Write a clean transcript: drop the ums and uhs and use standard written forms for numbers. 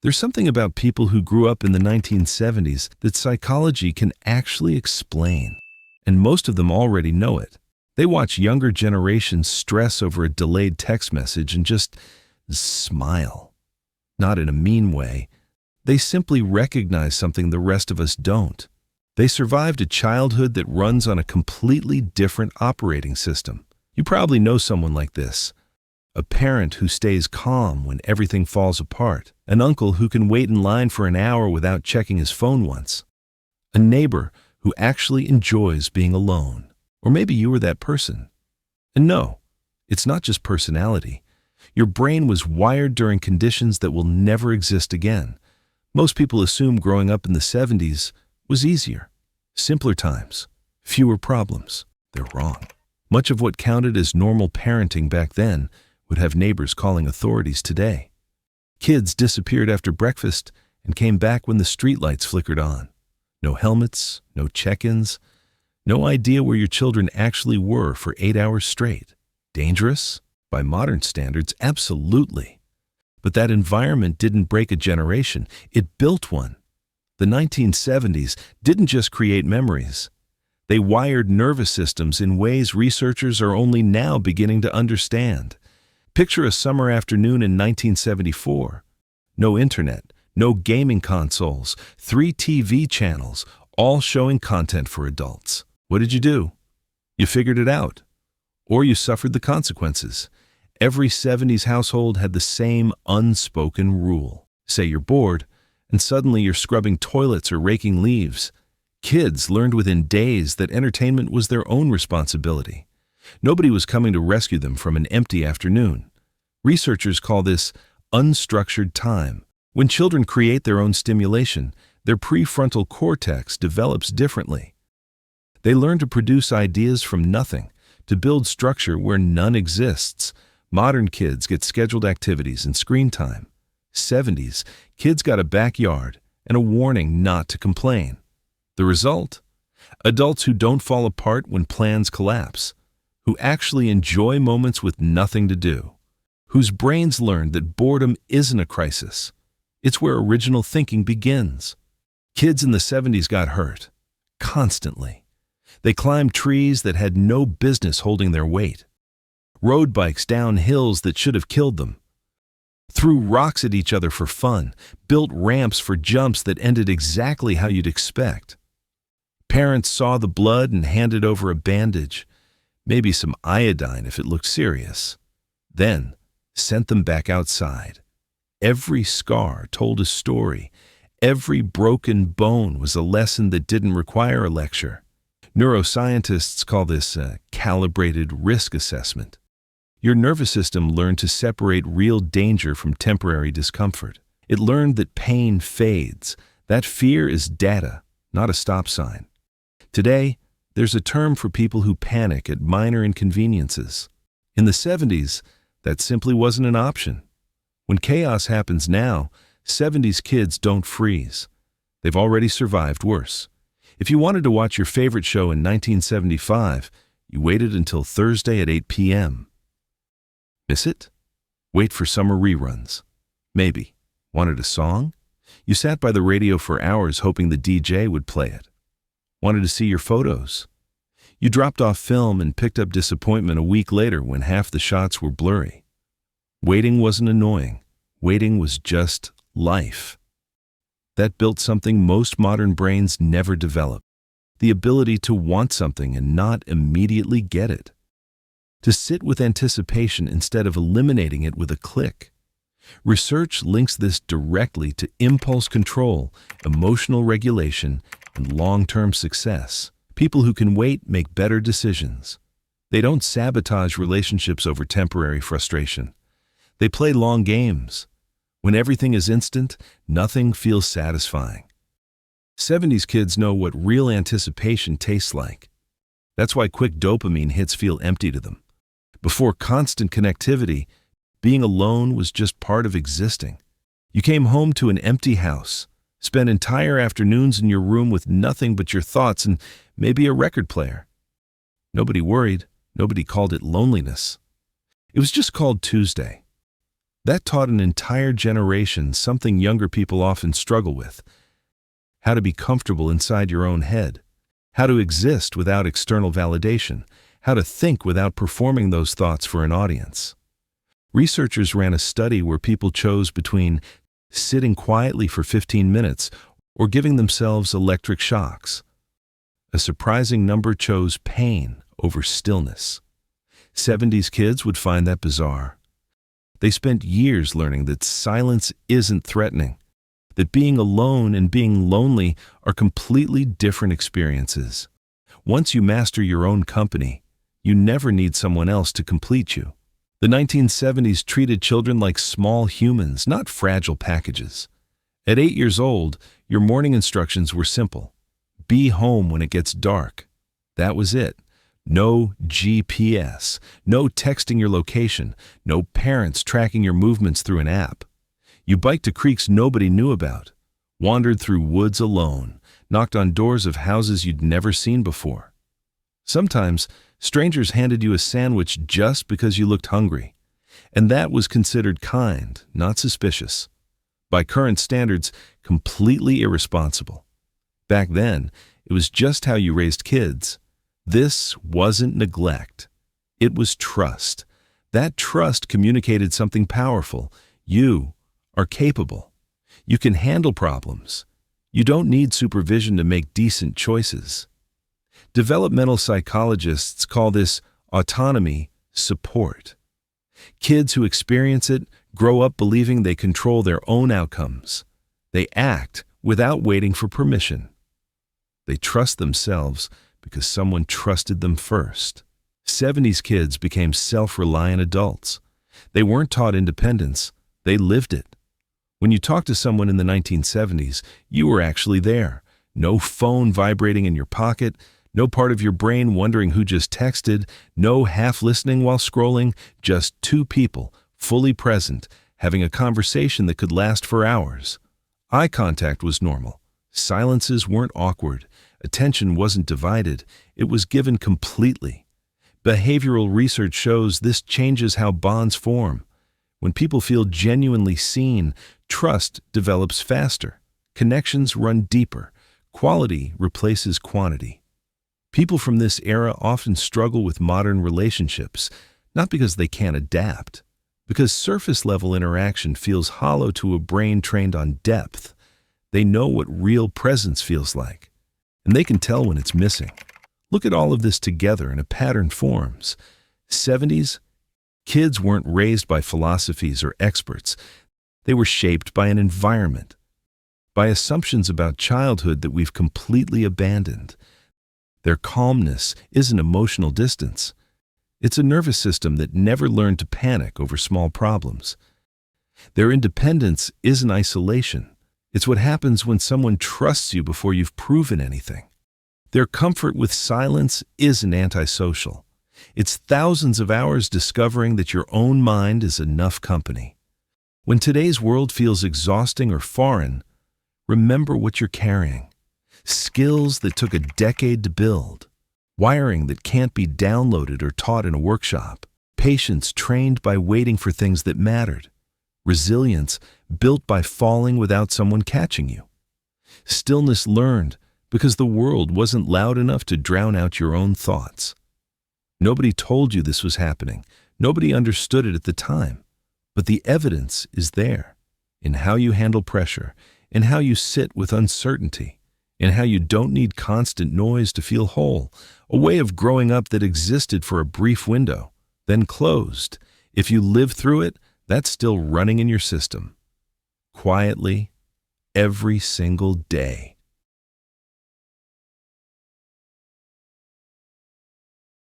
There's something about people who grew up in the 1970s that psychology can actually explain, and most of them already know it. They watch younger generations stress over a delayed text message and just smile. Not in a mean way. They simply recognize something the rest of us don't. They survived a childhood that runs on a completely different operating system. You probably know someone like this. A parent who stays calm when everything falls apart. An uncle who can wait in line for an hour without checking his phone once. A neighbor who actually enjoys being alone. Or maybe you were that person. And no, it's not just personality. Your brain was wired during conditions that will never exist again. Most people assume growing up in the 70s was easier. Simpler times. Fewer problems. They're wrong. Much of what counted as normal parenting back then would have neighbors calling authorities today. Kids disappeared after breakfast and came back when the streetlights flickered on. No helmets, no check-ins, no idea where your children actually were for 8 hours straight. Dangerous? By modern standards, absolutely. But that environment didn't break a generation, it built one. The 1970s didn't just create memories. They wired nervous systems in ways researchers are only now beginning to understand. Picture a summer afternoon in 1974. No internet, no gaming consoles, 3 TV channels, all showing content for adults. What did you do? You figured it out. Or you suffered the consequences. Every 70s household had the same unspoken rule. Say you're bored, and suddenly you're scrubbing toilets or raking leaves. Kids learned within days that entertainment was their own responsibility. Nobody was coming to rescue them from an empty afternoon. Researchers call this unstructured time. When children create their own stimulation, their prefrontal cortex develops differently. They learn to produce ideas from nothing, to build structure where none exists. Modern kids get scheduled activities and screen time. 70s, kids got a backyard and a warning not to complain. The result? Adults who don't fall apart when plans collapse, who actually enjoy moments with nothing to do, whose brains learned that boredom isn't a crisis. It's where original thinking begins. Kids in the 70s got hurt, constantly. They climbed trees that had no business holding their weight, rode bikes down hills that should have killed them, threw rocks at each other for fun, built ramps for jumps that ended exactly how you'd expect. Parents saw the blood and handed over a bandage, maybe some iodine if it looked serious, then sent them back outside. Every scar told a story. Every broken bone was a lesson that didn't require a lecture. Neuroscientists call this a calibrated risk assessment. Your nervous system learned to separate real danger from temporary discomfort. It learned that pain fades. That fear is data, not a stop sign. Today, there's a term for people who panic at minor inconveniences. In the 70s, that simply wasn't an option. When chaos happens now, 70s kids don't freeze. They've already survived worse. If you wanted to watch your favorite show in 1975, you waited until Thursday at 8 p.m. Miss it? Wait for summer reruns. Maybe. Wanted a song? You sat by the radio for hours hoping the DJ would play it. Wanted to see your photos? You dropped off film and picked up disappointment a week later when half the shots were blurry. Waiting wasn't annoying. Waiting was just life. That built something most modern brains never develop: the ability to want something and not immediately get it. To sit with anticipation instead of eliminating it with a click. Research links this directly to impulse control, emotional regulation, and long-term success. People who can wait make better decisions. They don't sabotage relationships over temporary frustration. They play long games. When everything is instant, nothing feels satisfying. 70s kids know what real anticipation tastes like. That's why quick dopamine hits feel empty to them. Before constant connectivity, being alone was just part of existing. You came home to an empty house, spent entire afternoons in your room with nothing but your thoughts and maybe a record player. Nobody worried. Nobody called it loneliness. It was just called Tuesday. That taught an entire generation something younger people often struggle with: how to be comfortable inside your own head, how to exist without external validation, how to think without performing those thoughts for an audience. Researchers ran a study where people chose between sitting quietly for 15 minutes or giving themselves electric shocks. A surprising number chose pain over stillness. 70s kids would find that bizarre. They spent years learning that silence isn't threatening, that being alone and being lonely are completely different experiences. Once you master your own company, you never need someone else to complete you. The 1970s treated children like small humans, not fragile packages. At 8 years old, your morning instructions were simple: be home when it gets dark. That was it. No GPS, no texting your location, no parents tracking your movements through an app. You biked to creeks nobody knew about, wandered through woods alone, knocked on doors of houses you'd never seen before. Sometimes, strangers handed you a sandwich just because you looked hungry, and that was considered kind, not suspicious. By current standards, completely irresponsible. Back then, it was just how you raised kids. This wasn't neglect. It was trust. That trust communicated something powerful. You are capable. You can handle problems. You don't need supervision to make decent choices. Developmental psychologists call this autonomy support. Kids who experience it grow up believing they control their own outcomes. They act without waiting for permission. They trust themselves because someone trusted them first. 70s kids became self-reliant adults. They weren't taught independence, they lived it. When you talked to someone in the 1970s, you were actually there. No phone vibrating in your pocket, no part of your brain wondering who just texted, no half listening while scrolling, just two people, fully present, having a conversation that could last for hours. Eye contact was normal. Silences weren't awkward. Attention wasn't divided. It was given completely. Behavioral research shows this changes how bonds form. When people feel genuinely seen, trust develops faster. Connections run deeper. Quality replaces quantity. People from this era often struggle with modern relationships, not because they can't adapt, because surface-level interaction feels hollow to a brain trained on depth. They know what real presence feels like, and they can tell when it's missing. Look at all of this together and a pattern forms. 70s, kids weren't raised by philosophies or experts. They were shaped by an environment, by assumptions about childhood that we've completely abandoned. Their calmness isn't emotional distance. It's a nervous system that never learned to panic over small problems. Their independence isn't isolation. It's what happens when someone trusts you before you've proven anything. Their comfort with silence isn't antisocial. It's thousands of hours discovering that your own mind is enough company. When today's world feels exhausting or foreign, remember what you're carrying. Skills that took a decade to build. Wiring that can't be downloaded or taught in a workshop. Patience trained by waiting for things that mattered. Resilience built by falling without someone catching you. Stillness learned because the world wasn't loud enough to drown out your own thoughts. Nobody told you this was happening. Nobody understood it at the time. But the evidence is there, in how you handle pressure, in how you sit with uncertainty, in how you don't need constant noise to feel whole, a way of growing up that existed for a brief window, then closed. If you live through it, that's still running in your system. Quietly, every single day.